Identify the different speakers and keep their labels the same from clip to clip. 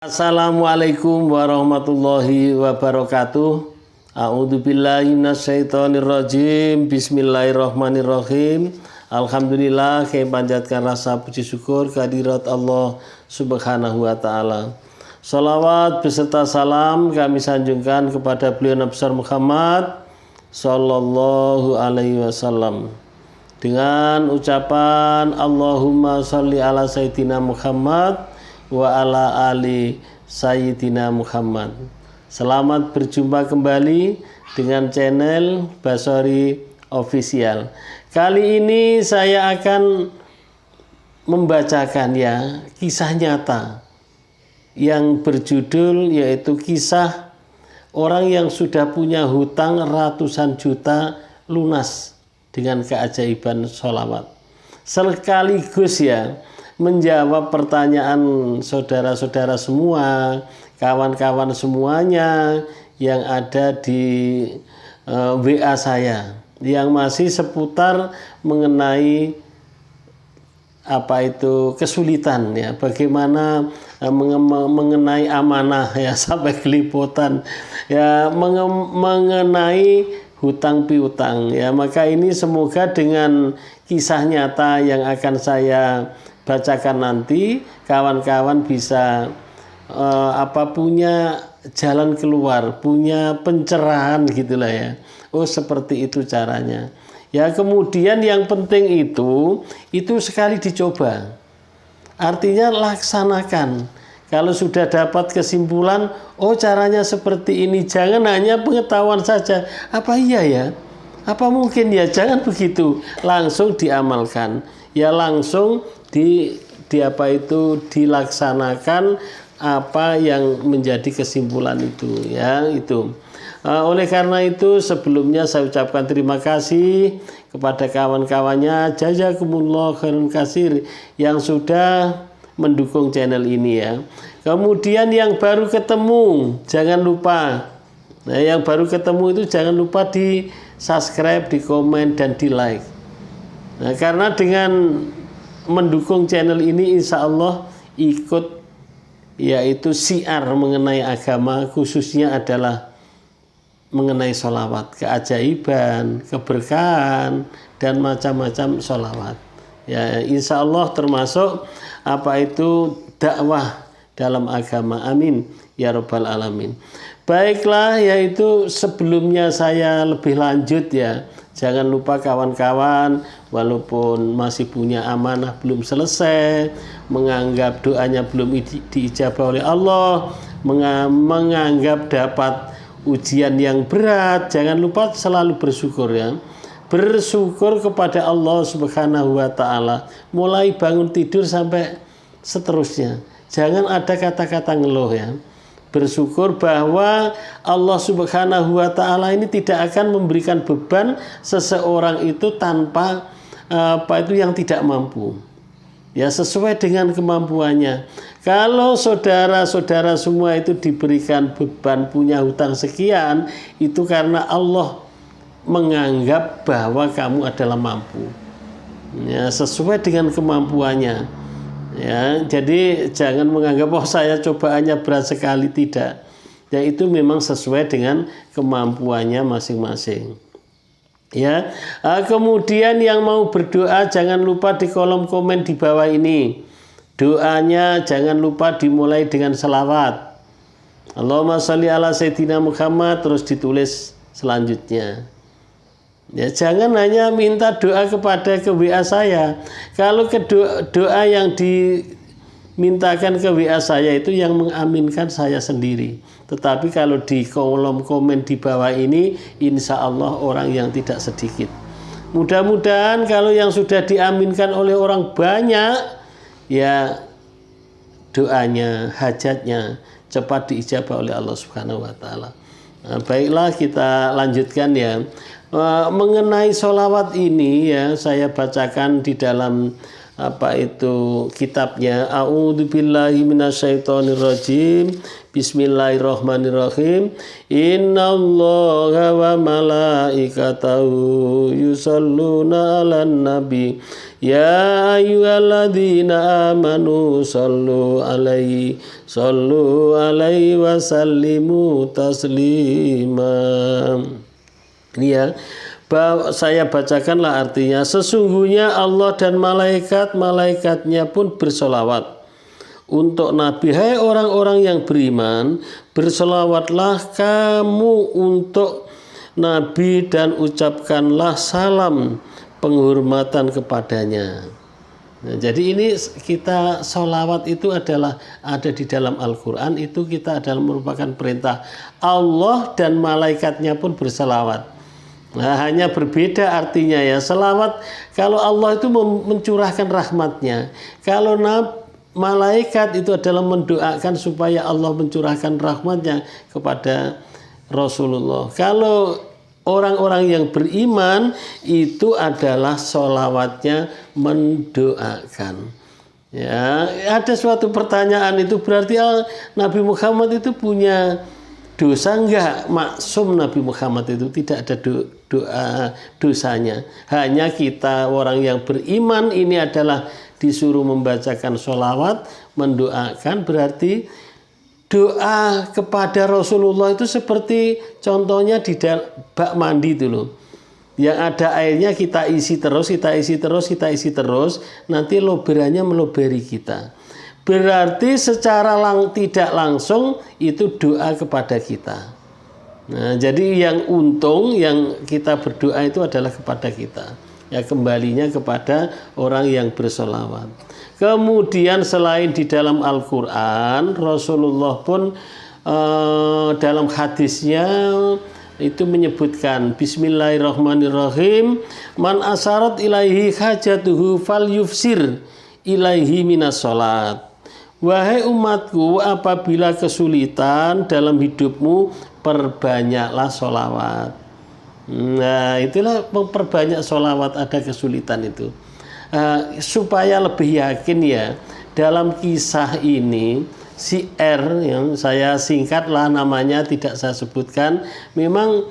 Speaker 1: Assalamualaikum warahmatullahi wabarakatuh. A'udzubillahi minasyaitonirrajim. Bismillahirrahmanirrahim. Alhamdulillah, kami panjatkan rasa puji syukur kehadirat Allah Subhanahu wa taala. Salawat beserta salam kami sanjungkan kepada beliau Nabi besar Muhammad sallallahu alaihi wasallam. Dengan ucapan Allahumma sholli ala sayyidina Muhammad wa ala ali Sayyidina Muhammad. Selamat berjumpa kembali dengan channel Basori Official. Kali ini saya akan membacakan kisah nyata yang berjudul yaitu kisah orang yang sudah punya hutang ratusan juta lunas dengan keajaiban sholawat. Sekaligus menjawab pertanyaan saudara-saudara semua, kawan-kawan semuanya yang ada di WA saya yang masih seputar mengenai kesulitan bagaimana mengenai amanah sampai keliputan mengenai hutang piutang maka ini semoga dengan kisah nyata yang akan saya bacakan nanti kawan-kawan bisa punya jalan keluar, punya pencerahan gitulah Oh seperti itu caranya. Kemudian yang penting itu sekali dicoba. Artinya laksanakan. Kalau sudah dapat kesimpulan, oh caranya seperti ini, jangan hanya pengetahuan saja. Apa iya ya? Apa mungkin ya? Jangan begitu. Langsung diamalkan. Langsung dilaksanakan apa yang menjadi kesimpulan itu oleh karena itu sebelumnya saya ucapkan terima kasih kepada kawan-kawannya jazakumullah khairan katsir yang sudah mendukung channel ini kemudian yang baru ketemu jangan lupa yang baru ketemu itu jangan lupa di subscribe, di komen dan di like karena dengan mendukung channel ini insya Allah ikut yaitu syiar mengenai agama khususnya adalah mengenai sholawat, keajaiban, keberkahan dan macam-macam sholawat insya Allah termasuk dakwah dalam agama, amin ya rabbal alamin. Baiklah, yaitu sebelumnya saya lebih lanjut jangan lupa kawan-kawan walaupun masih punya amanah belum selesai, menganggap doanya belum diijabah oleh Allah, menganggap dapat ujian yang berat, jangan lupa selalu bersyukur bersyukur kepada Allah Subhanahu wa taala mulai bangun tidur sampai seterusnya. Jangan ada kata-kata ngeluh bersyukur bahwa Allah Subhanahu wa taala ini tidak akan memberikan beban seseorang itu tanpa yang tidak mampu. Sesuai dengan kemampuannya. Kalau saudara-saudara semua itu diberikan beban punya hutang sekian, itu karena Allah menganggap bahwa kamu adalah mampu. Sesuai dengan kemampuannya. Jadi jangan menganggap saya cobaannya berat sekali, tidak. Itu memang sesuai dengan kemampuannya masing-masing. Kemudian yang mau berdoa jangan lupa di kolom komen di bawah ini. Doanya jangan lupa dimulai dengan selawat. Allahumma sholli ala sayyidina Muhammad terus ditulis selanjutnya. Jangan hanya minta doa kepada ke WA saya. Kalau doa yang dimintakan ke WA saya itu yang mengaminkan saya sendiri. Tetapi kalau di kolom komen di bawah ini insya Allah orang yang tidak sedikit. Mudah-mudahan kalau yang sudah diaminkan oleh orang banyak doanya, hajatnya cepat diijabah oleh Allah Subhanahu wa taala. Baiklah, kita lanjutkan mengenai sholawat ini saya bacakan di dalam kitabnya. A'udzubillahi minasyaitonirrajim. Bismillahirrahmanirrahim. Innallaha wa malaikatahu yusholluna 'alan nabi Ya ayyuhalladzina amanu sallu alaihi wa sallimu taslima. Ini ya, saya bacakanlah artinya. Sesungguhnya Allah dan malaikat-malaikatnya pun bersolawat untuk Nabi. Hai orang-orang yang beriman, bersolawatlah kamu untuk Nabi dan ucapkanlah salam penghormatan kepadanya. Nah, jadi ini kita solawat itu adalah ada di dalam Al-Quran, itu kita adalah merupakan perintah Allah dan malaikatnya pun bersolawat. Nah, hanya berbeda artinya ya. Selawat kalau Allah itu mencurahkan rahmatnya, kalau malaikat itu adalah mendoakan supaya Allah mencurahkan rahmatnya kepada Rasulullah. Kalau orang-orang yang beriman itu adalah solawatnya mendoakan. Ya, ada suatu pertanyaan, itu berarti Nabi Muhammad itu punya dosa enggak? Maksum Nabi Muhammad itu tidak ada dosanya. Hanya kita orang yang beriman ini adalah disuruh membacakan sholawat, mendoakan. Berarti doa kepada Rasulullah itu seperti contohnya di bak mandi itu loh. Yang ada airnya kita isi terus, nanti loberannya meloberi kita. Berarti secara tidak langsung itu doa kepada kita. Nah, jadi yang untung yang kita berdoa itu adalah kepada kita. Ya, kembalinya kepada orang yang bersolawat. Kemudian selain di dalam Al-Quran, Rasulullah pun dalam hadisnya itu menyebutkan Bismillahirrahmanirrahim, man asarat ilaihi hajatuhu fal yufsir ilaihi minas sholat. Wahai umatku, apabila kesulitan dalam hidupmu, perbanyaklah sholawat. Nah, itulah memperbanyak sholawat ada kesulitan itu. Supaya lebih yakin ya, dalam kisah ini si R, yang saya singkatlah namanya, tidak saya sebutkan, memang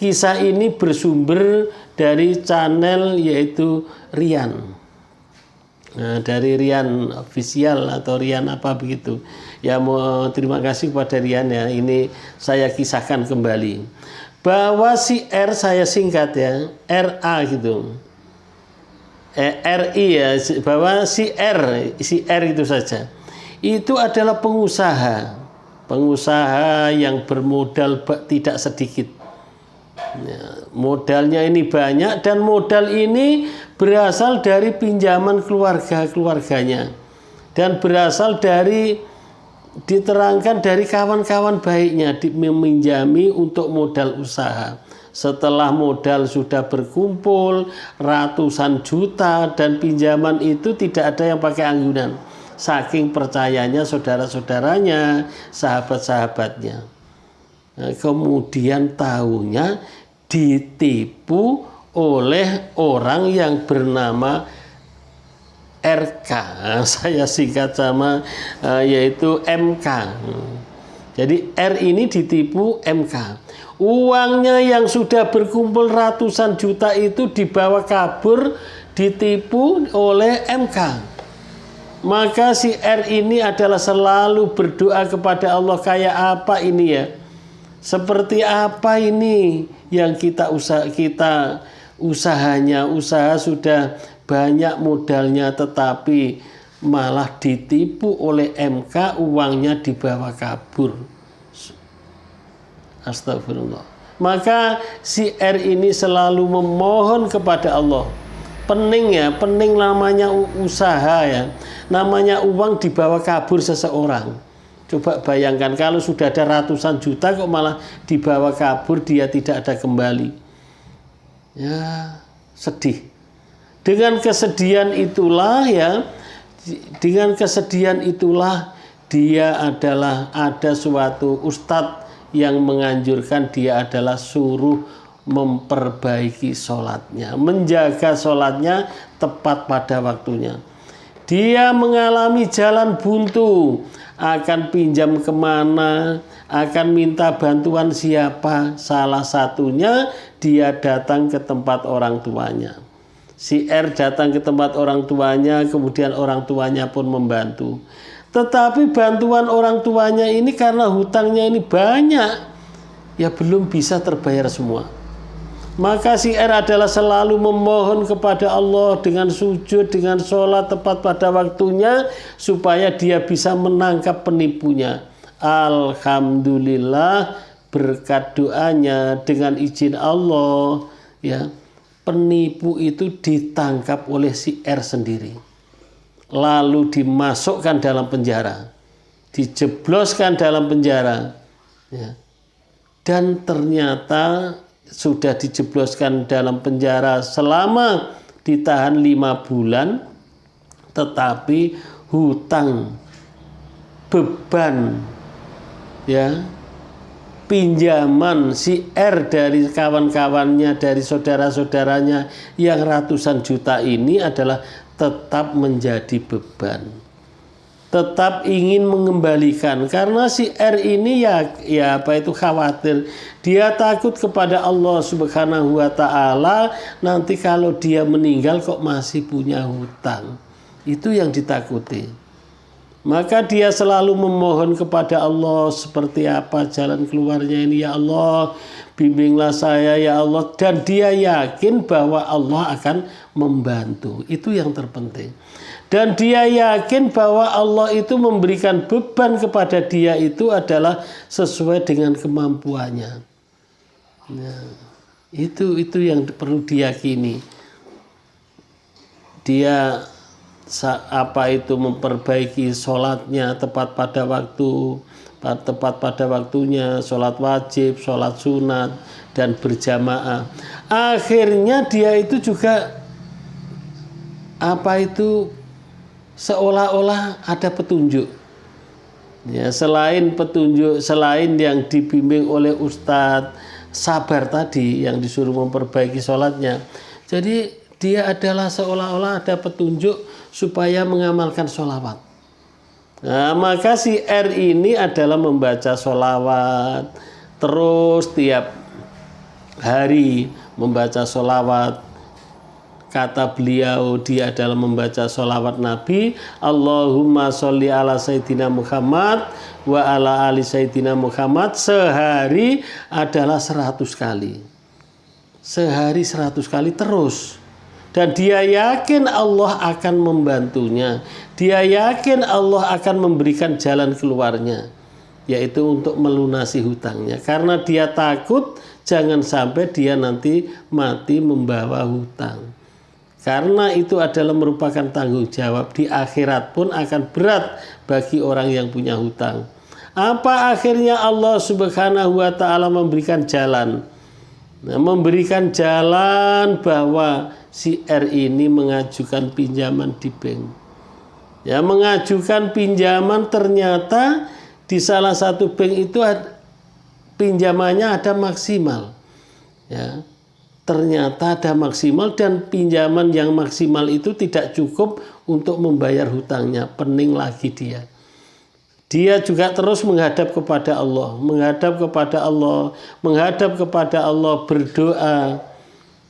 Speaker 1: kisah ini bersumber dari channel yaitu Rian. Nah, dari Rian official atau Rian apa begitu ya. Mau terima kasih kepada Rian ya, ini saya kisahkan kembali bahwa si R, saya singkat ya, RA gitu, RI ya, bahwa si R itu saja itu adalah pengusaha yang bermodal tidak sedikit. Ya, modalnya ini banyak, dan modal ini berasal dari pinjaman keluarganya, dan berasal dari, diterangkan dari kawan-kawan baiknya meminjami untuk modal usaha. Setelah modal sudah berkumpul ratusan juta, dan pinjaman itu tidak ada yang pakai anggunan, saking percayanya saudara-saudaranya, sahabat-sahabatnya. Nah, kemudian tahunya ditipu oleh orang yang bernama RK, saya singkat sama yaitu MK. Jadi R ini ditipu MK. Uangnya yang sudah berkumpul ratusan juta itu dibawa kabur, ditipu oleh MK. Maka si R ini adalah selalu berdoa kepada Allah, kayak apa ini ya? Seperti apa ini yang kita usaha sudah banyak modalnya, tetapi malah ditipu oleh MK, uangnya dibawa kabur. Astagfirullah. Maka si R ini selalu memohon kepada Allah. Pening ya, pening namanya usaha ya, namanya uang dibawa kabur seseorang. Coba bayangkan kalau sudah ada ratusan juta kok malah dibawa kabur, dia tidak ada kembali. Ya, sedih. Dengan kesedihan itulah dia adalah, ada suatu ustadz yang menganjurkan dia adalah suruh memperbaiki sholatnya, menjaga sholatnya tepat pada waktunya. Dia mengalami jalan buntu, akan pinjam kemana, akan minta bantuan siapa. Salah satunya dia datang ke tempat orang tuanya. Si R datang ke tempat orang tuanya, kemudian orang tuanya pun membantu. Tetapi bantuan orang tuanya ini karena hutangnya ini banyak, ya belum bisa terbayar semua. Maka si R adalah selalu memohon kepada Allah dengan sujud, dengan sholat tepat pada waktunya, supaya dia bisa menangkap penipunya. Alhamdulillah, berkat doanya dengan izin Allah, ya, penipu itu ditangkap oleh si R sendiri, lalu dimasukkan dalam penjara, dijebloskan dalam penjara, ya. Dan ternyata sudah dijebloskan dalam penjara selama ditahan 5 bulan, tetapi hutang, beban, ya, pinjaman si R dari kawan-kawannya, dari saudara-saudaranya yang ratusan juta ini adalah tetap menjadi beban, tetap ingin mengembalikan, karena si R ini khawatir, dia takut kepada Allah Subhanahu wa ta'ala, nanti kalau dia meninggal kok masih punya hutang. Itu yang ditakuti. Maka dia selalu memohon kepada Allah, seperti apa jalan keluarnya ini, ya Allah, bimbinglah saya ya Allah. Dan dia yakin bahwa Allah akan membantu. Itu yang terpenting. Dan dia yakin bahwa Allah itu memberikan beban kepada dia itu adalah sesuai dengan kemampuannya. Nah, itu yang perlu diyakini. Dia memperbaiki sholatnya tepat pada waktunya, sholat wajib, sholat sunat, dan berjamaah. Akhirnya dia itu juga seolah-olah ada petunjuk. Ya, selain petunjuk, selain yang dibimbing oleh Ustadz Sabar tadi yang disuruh memperbaiki sholatnya, jadi dia adalah seolah-olah ada petunjuk supaya mengamalkan sholawat. Nah, maka si R ini adalah membaca sholawat terus, tiap hari membaca sholawat. Kata beliau, dia adalah membaca sholawat Nabi, Allahumma sholli ala Sayyidina Muhammad wa ala ali Sayyidina Muhammad, sehari adalah 100 kali. Sehari 100 kali terus. Dan dia yakin Allah akan membantunya. Dia yakin Allah akan memberikan jalan keluarnya, yaitu untuk melunasi hutangnya. Karena dia takut jangan sampai dia nanti mati membawa hutang. Karena itu adalah merupakan tanggung jawab di akhirat pun akan berat bagi orang yang punya hutang. Apa akhirnya Allah Subhanahu wa ta'ala memberikan jalan? Nah, memberikan jalan bahwa si R ini mengajukan pinjaman di bank. Ya, mengajukan pinjaman, ternyata di salah satu bank itu pinjamannya ada maksimal. Ya. Ternyata ada maksimal, dan pinjaman yang maksimal itu tidak cukup untuk membayar hutangnya. Pening lagi dia. Dia juga terus menghadap kepada Allah, menghadap kepada Allah, berdoa,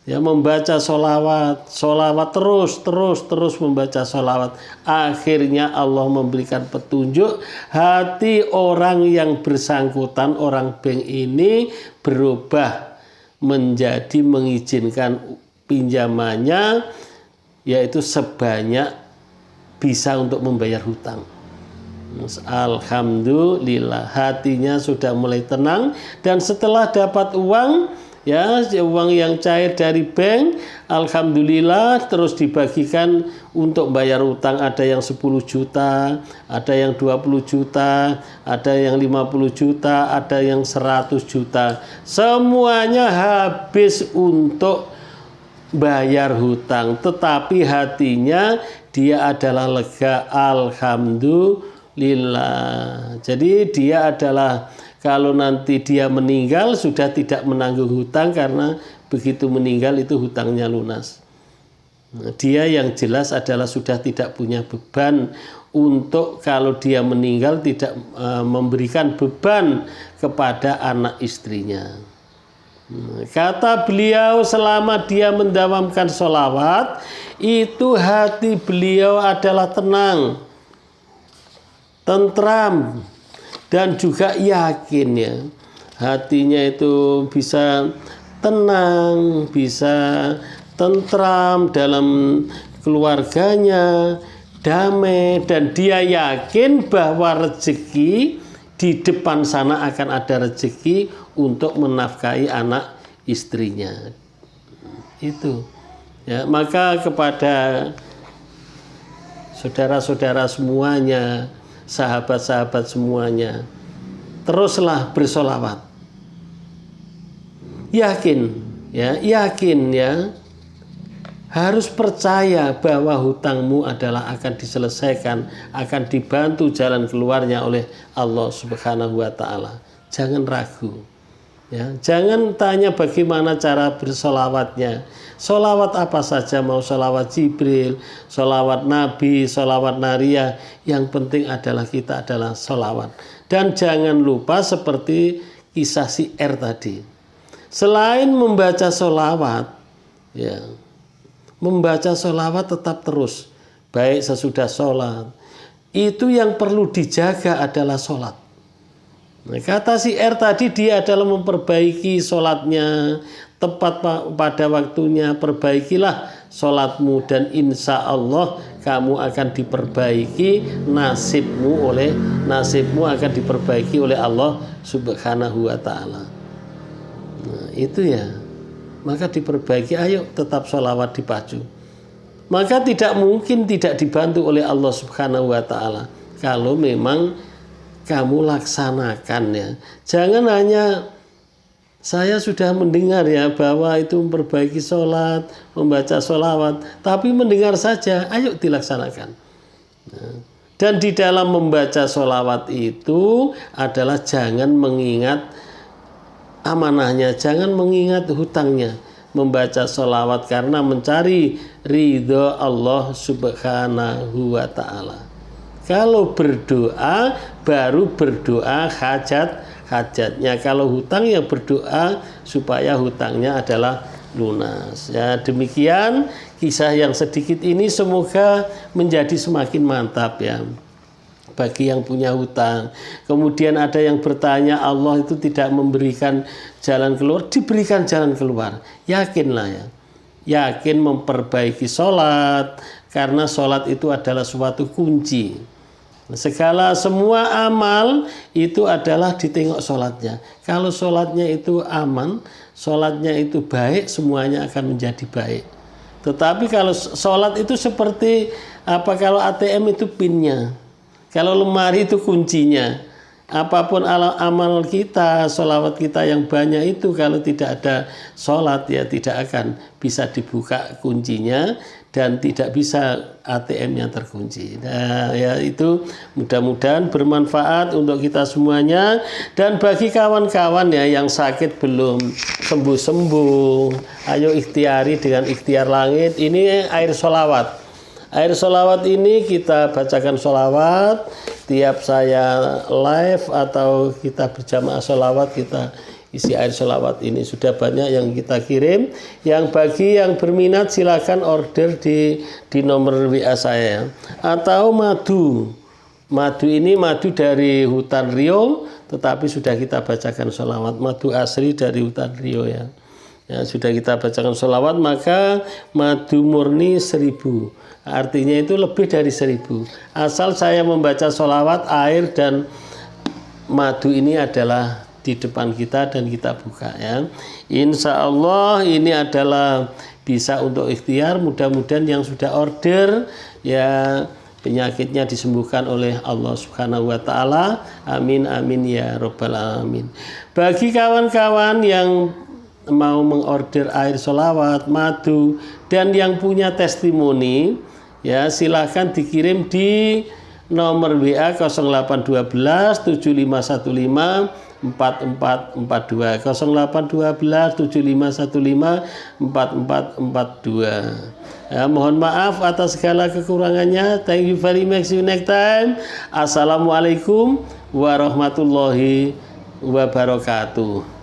Speaker 1: ya, membaca sholawat terus membaca sholawat. Akhirnya Allah memberikan petunjuk, hati orang yang bersangkutan, orang bank ini berubah menjadi mengizinkan pinjamannya, yaitu sebanyak bisa untuk membayar hutang. Alhamdulillah, hatinya sudah mulai tenang, dan setelah dapat uang, ya, uang yang cair dari bank, alhamdulillah, terus dibagikan untuk bayar utang. Ada yang 10 juta, ada yang 20 juta, ada yang 50 juta, ada yang 100 juta. Semuanya habis untuk bayar hutang, tetapi hatinya dia adalah lega, alhamdulillah. Jadi dia adalah, kalau nanti dia meninggal sudah tidak menanggung hutang, karena begitu meninggal itu hutangnya lunas. Nah, dia yang jelas adalah sudah tidak punya beban untuk kalau dia meninggal tidak memberikan beban kepada anak istrinya. Kata beliau, selama dia mendawamkan sholawat, itu hati beliau adalah tenang, tentram, dan juga yakin ya. Hatinya itu bisa tenang, bisa tentram dalam keluarganya, damai, dan dia yakin bahwa rezeki di depan sana akan ada rezeki untuk menafkahi anak istrinya. Itu ya, maka kepada saudara-saudara semuanya, sahabat-sahabat semuanya, teruslah bersolawat. Yakin ya, harus percaya bahwa hutangmu adalah akan diselesaikan, akan dibantu jalan keluarnya oleh Allah Subhanahu wa Ta'ala. Jangan ragu ya, jangan tanya bagaimana cara bersolawatnya. Solawat apa saja, mau solawat Jibril, solawat Nabi, solawat Nariyah, yang penting adalah kita adalah solawat. Dan jangan lupa seperti kisah si R tadi, selain membaca solawat ya, membaca sholawat tetap terus, baik sesudah sholat. Itu yang perlu dijaga adalah sholat. Nah, kata si R tadi, dia adalah memperbaiki sholatnya, tepat pada waktunya. Perbaikilah sholatmu dan insya Allah kamu akan diperbaiki, nasibmu akan diperbaiki oleh Allah Subhanahu wa Ta'ala. Nah, itu ya. Maka diperbaiki, ayo tetap sholawat dipacu. Maka tidak mungkin tidak dibantu oleh Allah Subhanahu wa Ta'ala kalau memang kamu laksanakan ya. Jangan hanya saya sudah mendengar ya bahwa itu memperbaiki sholat, membaca sholawat, tapi mendengar saja, ayo dilaksanakan. Nah, dan di dalam membaca sholawat itu adalah jangan mengingat amanahnya, jangan mengingat hutangnya. Membaca sholawat karena mencari ridho Allah Subhanahu wa Ta'ala. Kalau berdoa, baru berdoa hajatnya. Kalau hutang, ya berdoa supaya hutangnya adalah lunas. Ya, demikian kisah yang sedikit ini, semoga menjadi semakin mantap ya bagi yang punya hutang. Kemudian ada yang bertanya, Allah itu tidak memberikan jalan keluar. Diberikan jalan keluar, yakinlah ya, yakin memperbaiki sholat, karena sholat itu adalah suatu kunci. Semua amal itu adalah ditengok sholatnya. Kalau sholatnya itu aman, sholatnya itu baik, semuanya akan menjadi baik. Tetapi kalau sholat itu seperti apa, kalau ATM itu pinnya, kalau lemari itu kuncinya. Apapun amal kita, sholawat kita yang banyak itu, kalau tidak ada sholat ya tidak akan bisa dibuka kuncinya dan tidak bisa ATM-nya terkunci. Nah ya, itu mudah-mudahan bermanfaat untuk kita semuanya. Dan bagi kawan-kawan ya yang sakit belum sembuh-sembuh, ayo ikhtiari dengan ikhtiar langit. Ini air sholawat. Air sholawat ini kita bacakan sholawat tiap saya live atau kita berjamaah sholawat, kita isi air sholawat ini. Sudah banyak yang kita kirim. Yang bagi yang berminat silakan order di nomor WA saya. Atau madu ini madu dari hutan Rio, tetapi sudah kita bacakan sholawat. Madu asli dari hutan Rio ya. Ya, sudah kita bacakan sholawat, maka madu murni 1000. Artinya itu lebih dari 1000. Asal saya membaca sholawat, air dan madu ini adalah di depan kita dan kita buka ya. Insya Allah ini adalah bisa untuk ikhtiar. Mudah-mudahan yang sudah order ya penyakitnya disembuhkan oleh Allah Subhanahu wa Ta'ala. Amin amin ya Rabbal alamin. Bagi kawan-kawan yang mau mengorder air sholawat, madu, dan yang punya testimoni ya, silahkan dikirim di nomor WA 0812 7515 4442 0812 7515 4442. Ya, mohon maaf atas segala kekurangannya. Thank you very much. See you next time. Assalamualaikum warahmatullahi wabarakatuh.